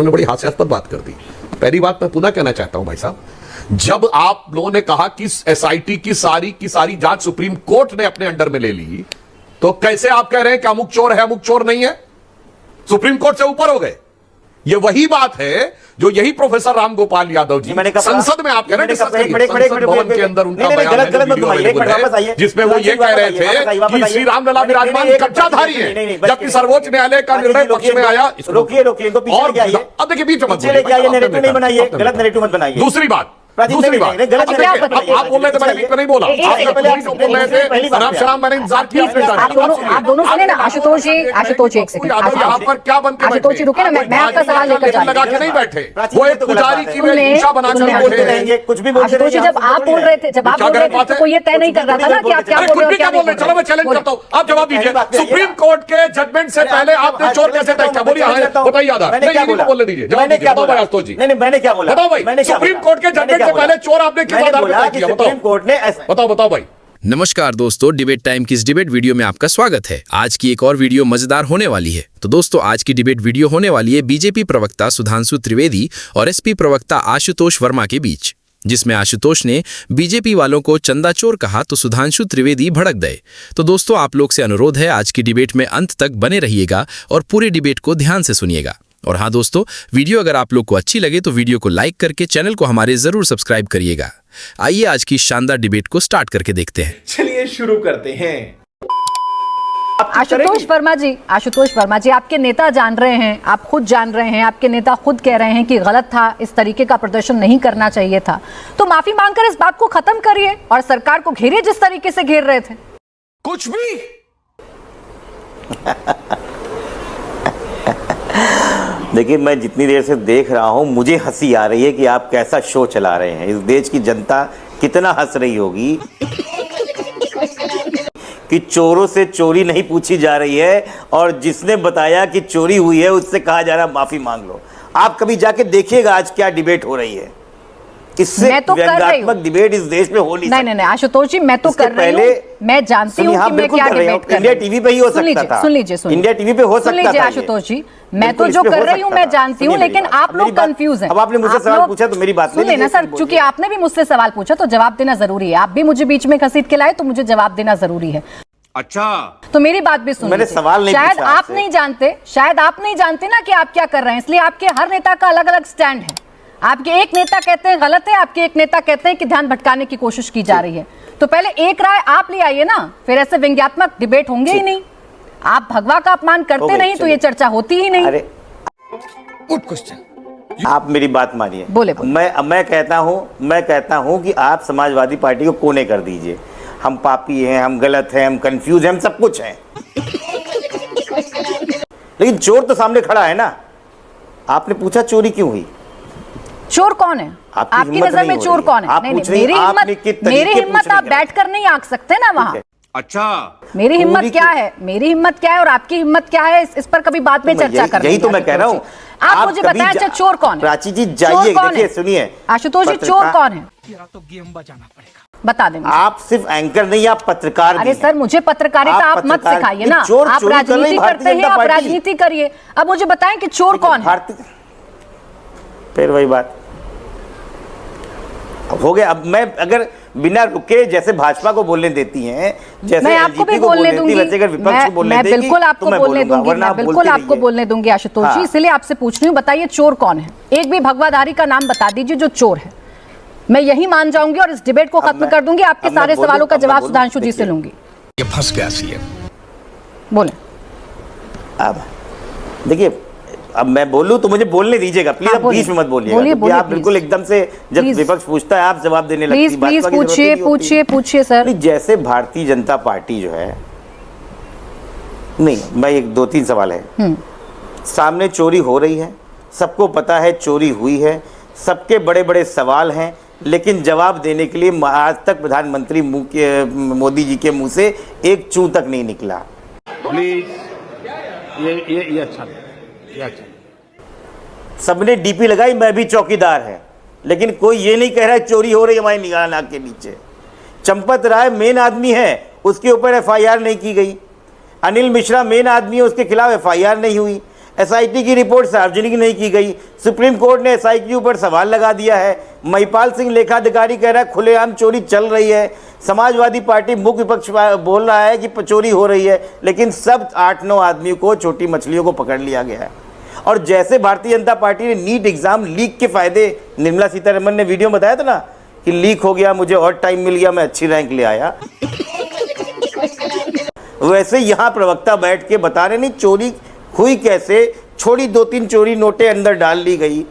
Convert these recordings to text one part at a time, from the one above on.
उन्होंने बड़ी हास्यास्पद बात कर दी। पहली बात मैं पुनः कहना चाहता हूं भाई साहब, जब आप लोगों ने कहा कि एसआईटी की सारी जांच सुप्रीम कोर्ट ने अपने अंडर में ले ली, तो कैसे आप कह रहे हैं कि अमुक चोर है अमुक चोर नहीं है? सुप्रीम कोर्ट से ऊपर हो गए। ये वही बात है जो यही प्रोफेसर रामगोपाल यादव जी संसद में आप कह रहे हैं, संसद भवन के अंदर उनका बयान है जिसमें वो ये कह रहे थे कि श्री रामलला विराजमान कब्जाधारी है, जबकि सर्वोच्च न्यायालय का निर्णय पक्ष में आया। रोकिए और अब देखिए बीच में गलत नैरेटिव मत बनाइए। दूसरी बात आप बोल रहे थे, मैंने बीच में नहीं बोला, बोल रहे थे अनाप शराब, मैंने इंतजार किया। आप दोनों सुने ना। आशुतोष जी एक सेकंड, यहाँ पर क्या बनते आशुतोष जी रुके ना, मैं आपका सवाल लेकर जा लगा के नहीं बैठे, वो एक पुजारी की वेशभूषा बनाकर बैठे रहेंगे। कुछ भी आशुतोष जी जब आप बोल रहे थे तो कोई ये तय नहीं कर रहा था ना कि आप क्या बोल रहे हो। चलो मैं चैलेंज करता हूँ, आप जवाब दीजिए। सुप्रीम कोर्ट के जजमेंट से पहले आपने चोर कैसे तय किया? बोलिए, बताइए आधार। बोलने दीजिए, मैंने क्या बोला? मैंने क्या बोला? बताओ भाई, सुप्रीम कोर्ट के जजमेंट से पहले चोर आपने किस आधार पर किया? बताओ भाई। नमस्कार दोस्तों, डिबेट टाइम की इस डिबेट वीडियो में आपका स्वागत है। आज की एक और वीडियो मजेदार होने वाली है। तो दोस्तों, आज की डिबेट वीडियो होने वाली है बीजेपी प्रवक्ता सुधांशु त्रिवेदी और एसपी प्रवक्ता आशुतोष वर्मा के बीच, जिसमें आशुतोष ने बीजेपी वालों को चंदा चोर कहा तो सुधांशु त्रिवेदी भड़क गए। तो दोस्तों, आप लोग से अनुरोध है, आज की डिबेट में अंत तक बने रहिएगा और पूरी डिबेट को ध्यान से सुनिएगा। और हाँ दोस्तों, वीडियो अगर आप लोग को अच्छी लगे तो वीडियो को लाइक करके चैनल को हमारे जरूर सब्सक्राइब करिएगा। आइए आज की शानदार डिबेट को स्टार्ट करके देखते हैं। चलिए शुरू करते हैं। आशुतोष वर्मा जी, आपके नेता जान रहे हैं, आप खुद जान रहे हैं, आपके नेता खुद कह रहे हैं कि गलत था, इस तरीके का प्रदर्शन नहीं करना चाहिए था, तो माफी मांगकर इस बात को खत्म करिए और सरकार को घेरिए जिस तरीके से घेर रहे थे। कुछ भी देखिए, मैं जितनी देर से देख रहा हूं, मुझे हंसी आ रही है कि आप कैसा शो चला रहे हैं। इस देश की जनता कितना हंस रही होगी कि चोरों से चोरी नहीं पूछी जा रही है और जिसने बताया कि चोरी हुई है उससे कहा जा रहा माफी मांग लो। आप कभी जाके देखिएगा आज क्या डिबेट हो रही है। इससे व्यंग्यात्मक डिबेट इस देश में हो नहीं आशुतोष जी, मैं तो कर रही हूँ, मैं जानती हूँ कि मैं क्या डिबेट कर रही हूँ। इंडिया टीवी पे ही हो सकता था। सुन लीजिए इंडिया टीवी पे हो सकता था। आशुतोष जी, मैं तो जो कर रही हूँ मैं जानती हूँ, लेकिन आप लोग कंफ्यूज हैं। अब आपने मुझसे सवाल पूछा तो मेरी बात सुन लेना सर, चूंकि आपने भी मुझसे सवाल पूछा तो जवाब देना जरूरी है। आप भी मुझे बीच में घसीट के लाए तो मुझे जवाब देना जरूरी है। अच्छा, तो मेरी बात भी सुन। मैंने सवाल नहीं शायद आप नहीं जानते ना कि आप क्या कर रहे हैं, इसलिए आपके हर नेता का अलग अलग स्टैंड है। आपके एक नेता कहते हैं गलत है, आपके एक नेता कहते हैं कि ध्यान भटकाने की कोशिश की जा रही है। तो पहले एक राय आप ले आइए ना, फिर ऐसे व्यंग्यात्मक डिबेट होंगे ही नहीं। आप भगवा का अपमान करते नहीं तो ये चर्चा होती ही नहीं। अरे आप मेरी बात मानिए। बोले। मैं कहता हूं कि आप समाजवादी पार्टी को कोने कर दीजिए। हम पापी हैं, हम गलत हैं, हम कंफ्यूज हैं, हम सब कुछ हैं, लेकिन चोर तो सामने खड़ा है ना। आपने पूछा चोरी क्यों हुई? चोर कौन है आपकी नजर में? चोर कौन है? नहीं, मेरी हिम्मत आप बैठकर नहीं आंक सकते ना वहां। अच्छा, मेरी हिम्मत क्या है और आपकी हिम्मत क्या है, इस पर कभी बाद में चर्चा करेंगे। यही तो मैं कह रहा हूँ। आप मुझे बताएं, अच्छा चोर कौन है? प्राची जी जाइए, देखिए, सुनिए आशुतोष जी, चोर कौन है? तो गेम बजाना पड़ेगा, बता दें। आप सिर्फ एंकर नहीं, आप पत्रकार। अरे सर, मुझे पत्रकारिता आप मत सिखाइए ना। आप राजनीति करते हैं, आप राजनीति करिए। अब मुझे बताएं कि चोर कौन है? फिर वही बात हो गया। अब मैं अगर बिना रुके जैसे भाजपा को बोलने देती हैं, जैसे मैं आपको भी बोलने दूंगी, मैं बिल्कुल आपको बोलने दूंगी, मैं बिल्कुल आपको बोलने दूंगी आशुतोष जी। इसलिए आपसे पूछ रही हूँ, बताइए चोर कौन है? एक भी भगवाधारी का नाम बता दीजिए जो चोर है। मैं यही मान जाऊंगी और इस डिबेट को खत्म कर दूंगी। आपके सारे सवालों का जवाब सुधांशु जी से लूंगी। ये फंस गया सीएम। बोले। अब देखिए, अब मैं बोलूं तो मुझे बोलने दीजिएगा प्लीज। आप बीच में मत बोलिएगा। आप बिल्कुल एकदम से, जब विपक्ष पूछता है आप जवाब देने लगती हैं। प्लीज पूछिए सर। जैसे भारतीय जनता पार्टी जो है, नहीं, मैं एक 2-3 सवाल है। सामने चोरी हो रही है, सबको पता है चोरी हुई है, सबके बड़े बड़े सवाल हैं, लेकिन जवाब देने के लिए आज तक प्रधानमंत्री मोदी जी के मुंह से एक चू तक नहीं निकला। प्लीज, ये अच्छा। सबने डीपी लगाई, मैं भी चौकीदार है, लेकिन कोई ये नहीं कह रहा है चोरी हो रही है हमारी निगाह नाक के नीचे। चंपत राय मेन आदमी है, उसके ऊपर एफआईआर नहीं की गई। अनिल मिश्रा मेन आदमी है, उसके खिलाफ एफआईआर नहीं हुई। एसआईटी की रिपोर्ट सार्वजनिक नहीं की गई, सुप्रीम कोर्ट ने एसआईटी के ऊपर सवाल लगा दिया है, महिपाल सिंह लेखाधिकारी कह रहा है खुलेआम चोरी चल रही है, समाजवादी पार्टी मुख्य विपक्ष बोल रहा है कि चोरी हो रही है, लेकिन सब 8-9 आदमियों को, छोटी मछलियों को पकड़ लिया गया है। और जैसे भारतीय जनता पार्टी ने नीट एग्जाम लीक के फायदे, निर्मला सीतारमण ने वीडियो बताया था ना कि लीक हो गया, मुझे और टाइम मिल गया, मैं अच्छी रैंक ले आया, वैसे यहां प्रवक्ता बैठ के बता रहे नहीं चोरी हुई कैसे, छोड़ी 2-3 चोरी नोटें अंदर डाल ली गई।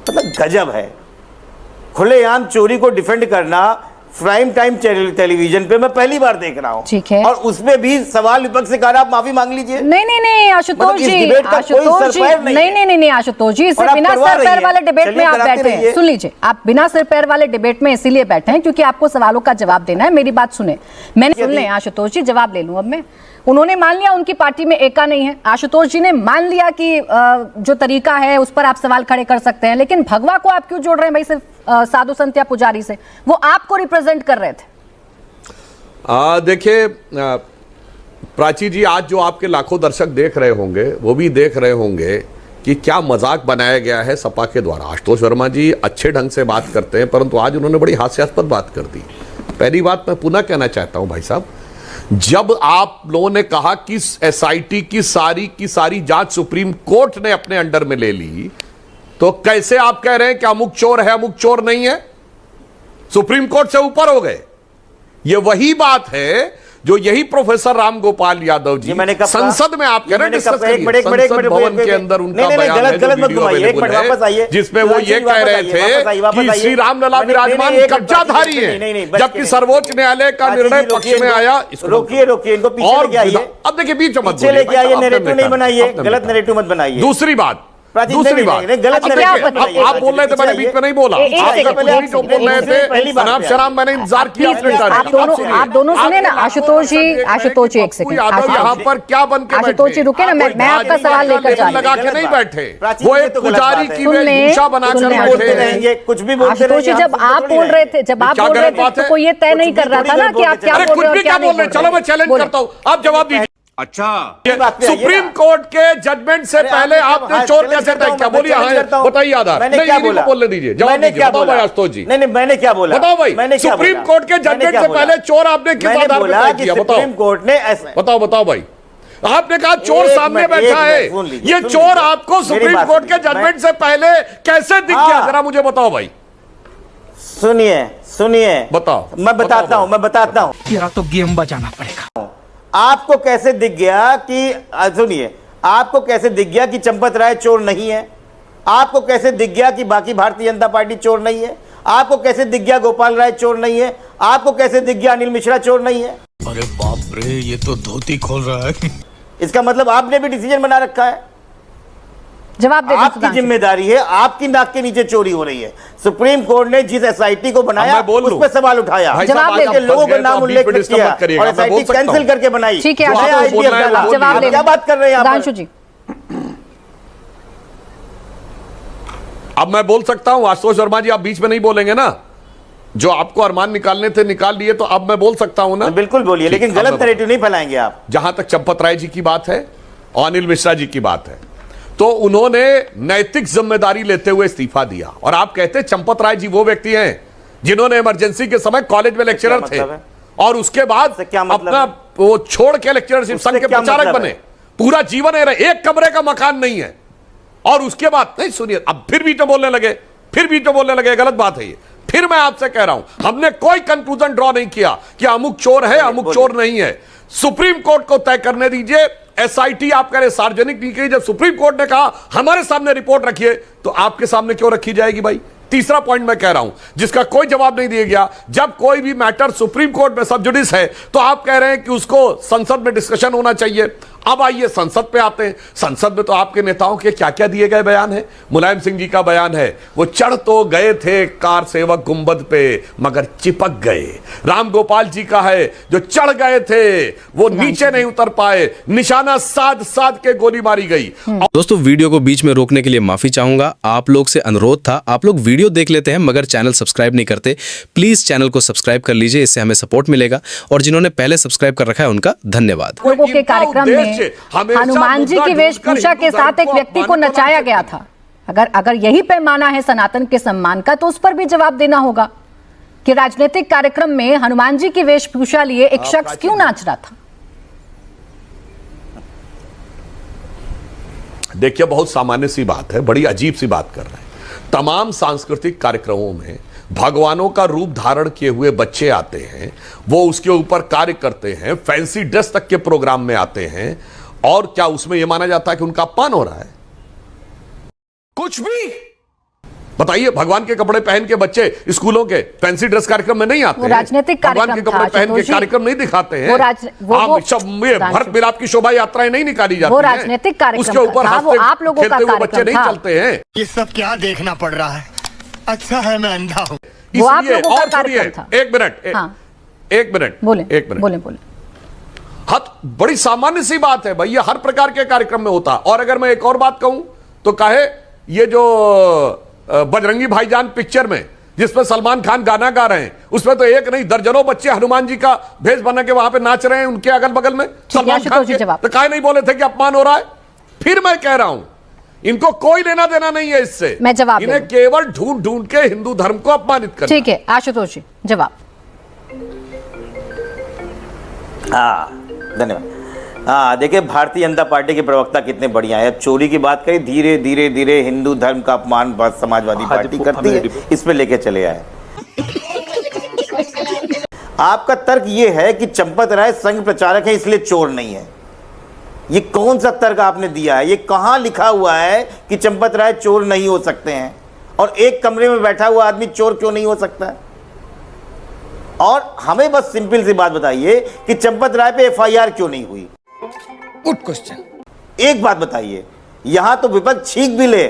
मतलब गजब है। खुलेआम चोरी को डिफेंड करना प्राइम टाइम टेलीविजन पे मैं पहली बार देख रहा हूँ। ठीक है। और उसमें भी सवाल विपक्ष से कह रहा आप माफी मांग लीजिए। नहीं आशुतोष जी, आशुतोष जी, नहीं आशुतोष जी, इससे बिना सर पैर वाले डिबेट में आप बैठे हैं। सुन लीजिए, आप बिना सर पैर वाले डिबेट में इसीलिए बैठे हैं क्योंकि आपको सवालों का जवाब देना है। मेरी बात सुने, मैंने सुन ले आशुतोष जी, जवाब ले लूं अब मैं। उन्होंने मान लिया उनकी पार्टी में एका नहीं है, आशुतोष जी ने मान लिया कि जो तरीका है उस पर आप सवाल खड़े कर सकते हैं, लेकिन भगवा को आप क्यों जोड़ रहे हैं भाई सिर्फ साधु संत या पुजारी से? वो आपको रिप्रेजेंट कर रहे थे। देखिए प्राची जी, आज जो आपके लाखों दर्शक देख रहे होंगे वो भी देख रहे होंगे कि क्या मजाक बनाया गया है सपा के द्वारा। आशुतोष वर्मा जी अच्छे ढंग से बात करते हैं, परंतु आज उन्होंने बड़ी हास्यास्पद बात कर दी। पहली बात मैं पुनः कहना चाहता हूं भाई साहब, जब आप लोगों ने कहा कि एसआईटी की सारी जांच सुप्रीम कोर्ट ने अपने अंडर में ले ली, तो कैसे आप कह रहे हैं कि अमुक चोर है अमुक चोर नहीं है? सुप्रीम कोर्ट से ऊपर हो गए। ये वही बात है जो यही प्रोफेसर राम गोपाल यादव जी संसद में आप कह रहे हैं संसद भवन के अंदर उनका बयान है जो वीडियो अवेलेबल है, जिसमें वो ये कह रहे थे कि श्री रामलला विराजमान कब्जाधारी है, जबकि सर्वोच्च न्यायालय का निर्णय पक्ष में आया। रोकिए इनको पीछे लेके आइए। अब देखिए बीच में मत लेके आइए, नैरेटिव नहीं बनाइए, गलत नैरेटिव मत बनाइए। दूसरी बात आप बोल रहे थे, मैंने बीच में नहीं बोला। जो बोल रहे थे शराब शराब, मैंने इंतजार किया। आप दोनों सुने ना। आशुतोष जी एक सेकंड, यहाँ पर क्या बन के आशुतोष जी रुके ना, मैं आपका सवाल लेकर जा रही हूँ। लगा के नहीं बैठे, वो एक पुजारी की वेशभूषा बनाकर बोलते रहेंगे, कुछ भी बोलते आशुतोष जी, जब आप बोल रहे थे तो कोई ये तय नहीं कर रहा था ना कि आप क्या बोल रहे हो क्या बोल रहे हो। चलो मैं चैलेंज करता हूँ, आप जवाब दीजिए। अच्छा, सुप्रीम कोर्ट के जजमेंट से पहले आपने चोर कैसे तय किया? बोलिए। हाँ बताइए आधार। नहीं बोलने दीजिए, जवाब दीजिए। बताओ भाई आशुतोष जी। नहीं मैंने क्या बोला? बताओ भाई, सुप्रीम कोर्ट के जजमेंट से पहले चोर आपने किस आधार पर तय किया? सुप्रीम कोर्ट ने बताओ भाई। आपने कहा चोर सामने बैठा है, ये चोर आपको सुप्रीम कोर्ट के जजमेंट से पहले कैसे दिख गया? जरा मुझे बताओ भाई। सुनिए बताओ। मैं बताता हूं। तेरा तो गेम बजाना पड़ेगा। आपको कैसे दिख गया कि सुनिए, आपको कैसे दिख गया कि चंपत राय चोर नहीं है? आपको कैसे दिख गया कि बाकी भारतीय जनता पार्टी चोर नहीं है? आपको कैसे दिख गया गोपाल राय चोर नहीं है? आपको कैसे दिख गया अनिल मिश्रा चोर नहीं है? अरे बाप रे, ये तो धोती खोल रहा है। इसका मतलब आपने भी डिसीजन बना रखा है। जवाब दे, आपकी जिम्मेदारी है, आपकी नाक के नीचे चोरी हो रही है। सुप्रीम कोर्ट ने जिस एसआईटी को बनाया उस पर सवाल उठाया, लोगों का नाम उल्लेख किया और एसआईटी कैंसिल करके बनाई। ठीक है, जवाब ले। क्या बात कर रहे हैं सुधांशु जी? अब मैं बोल सकता हूं आशुतोष वर्मा जी, आप बीच में नहीं बोलेंगे ना? जो आपको अरमान निकालने थे निकाल लिए, तो अब मैं बोल सकता हूं ना? बिल्कुल बोलिए, लेकिन गलत नैरेटिव नहीं फैलाएंगे आप। जहां तक चंपत राय जी की बात है और अनिल मिश्रा जी की बात है, तो उन्होंने नैतिक जिम्मेदारी लेते हुए इस्तीफा दिया। और आप कहते चंपत राय जी वो व्यक्ति हैं जिन्होंने इमरजेंसी के समय कॉलेज में लेक्चरर थे और उसके बाद अपना वो छोड़ के लेक्चरशिप संघ के प्रचारक बने, पूरा जीवन एक कमरे का मकान नहीं है। और उसके बाद नहीं, सुनिए, अब फिर भी तो बोलने लगे, गलत बात है ये। फिर मैं आपसे कह रहा हूं, हमने कोई कंक्लूजन ड्रॉ नहीं किया कि अमुक चोर है अमुक चोर नहीं है। सुप्रीम कोर्ट को तय करने दीजिए। एसआईटी आप कह रहे सार्वजनिक नहीं की, जब सुप्रीम कोर्ट ने कहा हमारे सामने रिपोर्ट रखिए, तो आपके सामने क्यों रखी जाएगी भाई? तीसरा पॉइंट मैं कह रहा हूं जिसका कोई जवाब नहीं दिया गया, जब कोई भी मैटर सुप्रीम कोर्ट में सब जुडिस है तो आप कह रहे हैं कि उसको संसद में डिस्कशन होना चाहिए। अब आइए संसद पे आते हैं। संसद में तो आपके नेताओं के क्या क्या दिए गए बयान है। मुलायम सिंह जी का बयान है, वो चढ़ तो गए थे कार सेवक गुंबद पे मगर चिपक गए। राम गोपाल जी का है, जो चढ़ गए थे वो नीचे नहीं उतर पाए, निशाना साध साध के गोली मारी गई। दोस्तों वीडियो को बीच में रोकने के लिए माफी चाहूंगा। आप लोग से अनुरोध था, आप लोग वीडियो देख लेते हैं मगर चैनल सब्सक्राइब नहीं करते। प्लीज चैनल को सब्सक्राइब कर लीजिए, इससे हमें सपोर्ट मिलेगा। और जिन्होंने पहले सब्सक्राइब कर रखा है उनका धन्यवाद। लोगों के कार्यक्रम में हनुमान जी की वेशभूषा के साथ एक व्यक्ति को नचाया गया था। अगर यही पैमाना है सनातन के सम्मान का, तो उस पर भी जवाब देना होगा कि राजनीतिक कार्यक्रम में हनुमान जी की वेशभूषा लिए एक शख्स क्यों नाच रहा था। देखिए, बहुत सामान्य सी बात है, बड़ी अजीब सी बात कर रहे हैं। तमाम सांस्कृतिक कार्यक्रमों में भगवानों का रूप धारण किए हुए बच्चे आते हैं, वो उसके ऊपर कार्य करते हैं, फैंसी ड्रेस तक के प्रोग्राम में आते हैं, और क्या उसमें यह माना जाता है कि उनका अपमान हो रहा है? कुछ भी बताइए। भगवान के कपड़े पहन के बच्चे स्कूलों के फैंसी ड्रेस कार्यक्रम में नहीं आते हैं। राजनीतिक भगवान के कपड़े पहन के कार्यक्रम नहीं दिखाते हैं। भरत मिलाप की शोभा यात्राएं नहीं निकाली जाती हैं। वो राजनीतिक कार्यक्रम उसके ऊपर आप लोगों का बच्चे नहीं चलते हैं। ये सब क्या देखना पड़ रहा है? अच्छा है मैं अंधा हूँ। वो आप इसलिए लोगों का और सुनिए, कार्यक्रम था। एक मिनट बोले। बड़ी सामान्य सी बात है भाई, ये हर प्रकार के कार्यक्रम में होता। और अगर मैं एक और बात कहूं तो कहे, ये जो बजरंगी भाईजान पिक्चर में जिसमें सलमान खान गाना गा रहे हैं, उसमें तो एक नहीं दर्जनों बच्चे हनुमान जी का भेष बना के वहां पे नाच रहे हैं, उनके अगल बगल में सलमान खान के। तो काहे नहीं बोले थे कि अपमान हो रहा है? फिर मैं कह रहा हूं, इनको कोई लेना देना नहीं है इससे। मैं जवाब इन्हें केवल ढूंढ ढूंढ के हिंदू धर्म को अपमानित करना। ठीक है आशुतोष जी, जवाब। धन्यवाद। देखिए, भारतीय जनता पार्टी के प्रवक्ता कितने बढ़िया है। चोरी की बात करी, धीरे धीरे धीरे हिंदू धर्म का अपमान समाजवादी पार्टी करती है, इस पे लेके चले आए। आपका तर्क ये है कि चंपत राय संघ प्रचारक है इसलिए चोर नहीं है। ये कौन सा तर्क आपने दिया है? ये कहां लिखा हुआ है कि चंपत राय चोर नहीं हो सकते हैं? और एक कमरे में बैठा हुआ आदमी चोर क्यों नहीं हो सकता है? और हमें बस सिंपल सी बात बताइए कि चंपत राय पे एफआईआर क्यों नहीं हुई? Good question. एक बात बताइए, यहां तो विपक्ष छींक भी ले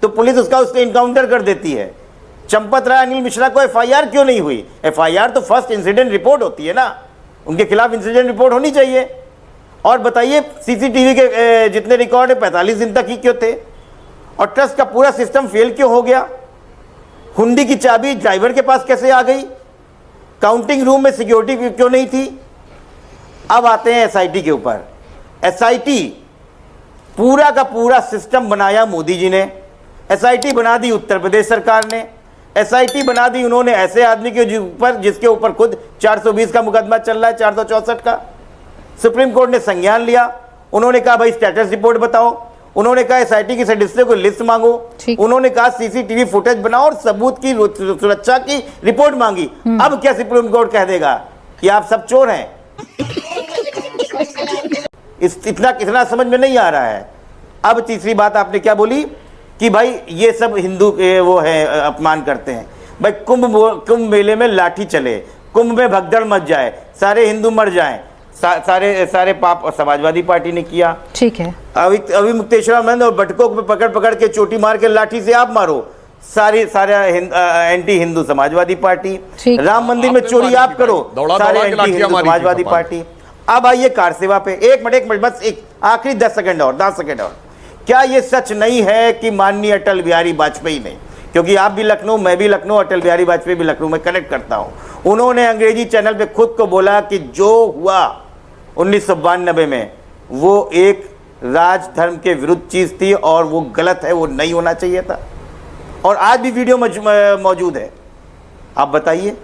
तो पुलिस उसका इनकाउंटर कर देती है। चंपत राय अनिल मिश्रा को एफआईआर क्यों नहीं हुई? एफआईआर तो फर्स्ट इंसिडेंट रिपोर्ट होती है ना, उनके खिलाफ इंसिडेंट रिपोर्ट होनी चाहिए। और बताइए, सीसीटीवी के जितने रिकॉर्ड है 45 दिन तक ही क्यों थे? और ट्रस्ट का पूरा सिस्टम फेल क्यों हो गया? हुंडी की चाबी ड्राइवर के पास कैसे आ गई? काउंटिंग रूम में सिक्योरिटी क्यों नहीं थी? अब आते हैं एसआईटी के ऊपर। एसआईटी पूरा का पूरा सिस्टम बनाया मोदी जी ने, एसआईटी बना दी उत्तर प्रदेश सरकार ने, एसआईटी बना दी उन्होंने ऐसे आदमी के ऊपर जिसके ऊपर खुद 420 का मुकदमा चल रहा है, 464 का। सुप्रीम कोर्ट ने संज्ञान लिया, उन्होंने कहा भाई स्टेटस रिपोर्ट बताओ, उन्होंने कहा एसआईटी के सदस्यों को लिस्ट मांगो, उन्होंने कहा सीसीटीवी फुटेज बनाओ और सबूत की सुरक्षा की रिपोर्ट मांगी। अब क्या सुप्रीम कोर्ट कह देगा कि आप सब चोर हैं? इतना समझ में नहीं आ रहा है। अब तीसरी बात आपने क्या बोली कि भाई ये सब हिंदू वो है, अपमान करते हैं। भाई कुंभ मेले में लाठी चले, कुंभ में भगदड़ मच जाए, सारे हिंदू मर जाएं, सारे पाप समाजवादी पार्टी ने किया। ठीक है, अभी मुक्तेश्वरानंद और बटकों पे पकड़ के चोटी मार के लाठी से आप मारो, सारे एंटी हिंदू समाजवादी पार्टी। राम मंदिर में चोरी आप करो, सारे एंटी हिंदू समाजवादी पार्टी। अब आइए कार सेवा पे। एक मिनट बस, एक आखिरी 10 सेकंड और। क्या ये सच नहीं है कि माननीय अटल बिहारी वाजपेयी ने, क्योंकि आप भी लखनऊ, मैं भी लखनऊ, अटल बिहारी वाजपेयी भी लखनऊ में कनेक्ट करता हूं, उन्होंने अंग्रेजी चैनल पे खुद को बोला कि जो हुआ 1992 में वो एक राज धर्म के विरुद्ध चीज थी और वो गलत है, वो नहीं होना चाहिए था। और आज भी वीडियो मौजूद है। आप बताइए,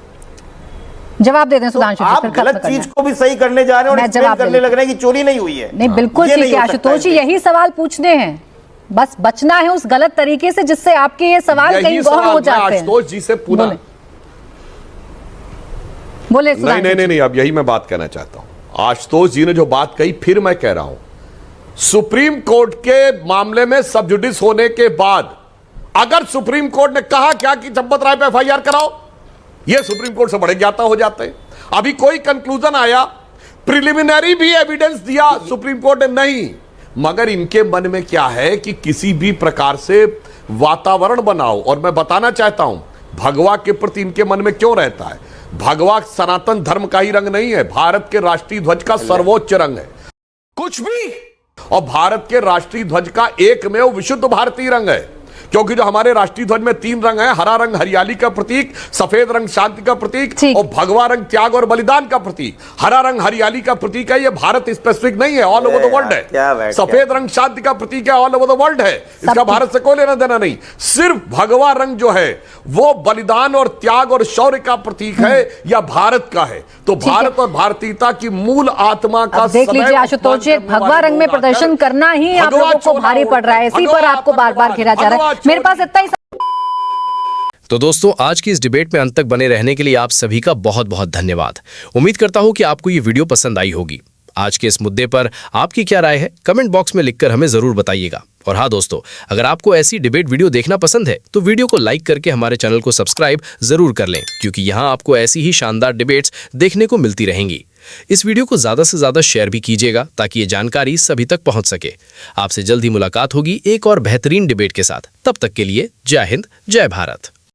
जवाब दे दें सुधांशु जी। आप गलत चीज को भी सही करने जा रहे हैं और एक्सप्लेन करने लग रहे हैं कि चोरी नहीं हुई है। नहीं, बिल्कुल ठीक है आशुतोष जी, यही सवाल पूछने हैं, बस बचना है उस गलत तरीके से जिससे आपके ये सवाल कहीं गौण हो जाते हैं। आशुतोष जी से पूरा बोले। नहीं, अब यही मैं बात कहना चाहता हूं। आशुतोष जी ने जो बात कही, फिर मैं कह रहा हूं, सुप्रीम कोर्ट के मामले में सब जुडिस होने के बाद अगर सुप्रीम कोर्ट ने कहा क्या कि चंपत राय पे एफआईआर कराओ, ये सुप्रीम कोर्ट से बड़े ज्ञाता हो जाते हैं। अभी कोई कंक्लूजन आया, प्रिलिमिनरी भी एविडेंस दिया सुप्रीम कोर्ट ने, नहीं। मगर इनके मन में क्या है कि किसी भी प्रकार से वातावरण बनाओ। और मैं बताना चाहता हूं भगवा के प्रति इनके मन में क्यों रहता है। भगवा सनातन धर्म का ही रंग नहीं है, भारत के राष्ट्रीय ध्वज का सर्वोच्च रंग है, कुछ भी। और भारत के राष्ट्रीय ध्वज का एकमेव विशुद्ध भारतीय रंग है, क्योंकि जो हमारे राष्ट्रीय ध्वज में 3 रंग है, हरा रंग हरियाली का प्रतीक, सफेद रंग शांति का प्रतीक और भगवा रंग त्याग और बलिदान का प्रतीक। हरा रंग हरियाली का प्रतीक है, ये भारत स्पेसिफिक नहीं है, ऑल ओवर द वर्ल्ड है। सफेद रंग शांति का प्रतीक है, ऑल ओवर द वर्ल्ड है, इसका भारत से कोई लेना देना नहीं। सिर्फ भगवा रंग जो है वो बलिदान और त्याग और शौर्य का प्रतीक है या भारत का है। तो भारत और भारतीयता की मूल आत्मा का देख लीजिए आशुतोष जी, भगवा रंग में प्रदर्शन करना ही आप लोगों को भारी पड़ रहा है, इसी पर आपको बार बार घेरा जा रहा है। मेरे पास इतना ही। तो दोस्तों, आज की इस डिबेट में अंत तक बने रहने के लिए आप सभी का बहुत बहुत धन्यवाद। उम्मीद करता हूं कि आपको ये वीडियो पसंद आई होगी। आज के इस मुद्दे पर आपकी क्या राय है, कमेंट बॉक्स में लिखकर हमें जरूर बताइएगा। और हाँ दोस्तों, अगर आपको ऐसी डिबेट वीडियो देखना पसंद है तो वीडियो को लाइक करके हमारे चैनल को सब्सक्राइब जरूर कर लें, क्योंकि यहाँ आपको ऐसी ही शानदार डिबेट्स देखने को मिलती रहेंगी। इस वीडियो को ज्यादा से ज्यादा शेयर भी कीजिएगा ताकि ये जानकारी सभी तक पहुंच सके। आपसे जल्द ही मुलाकात होगी एक और बेहतरीन डिबेट के साथ। तब तक के लिए जय हिंद, जय भारत।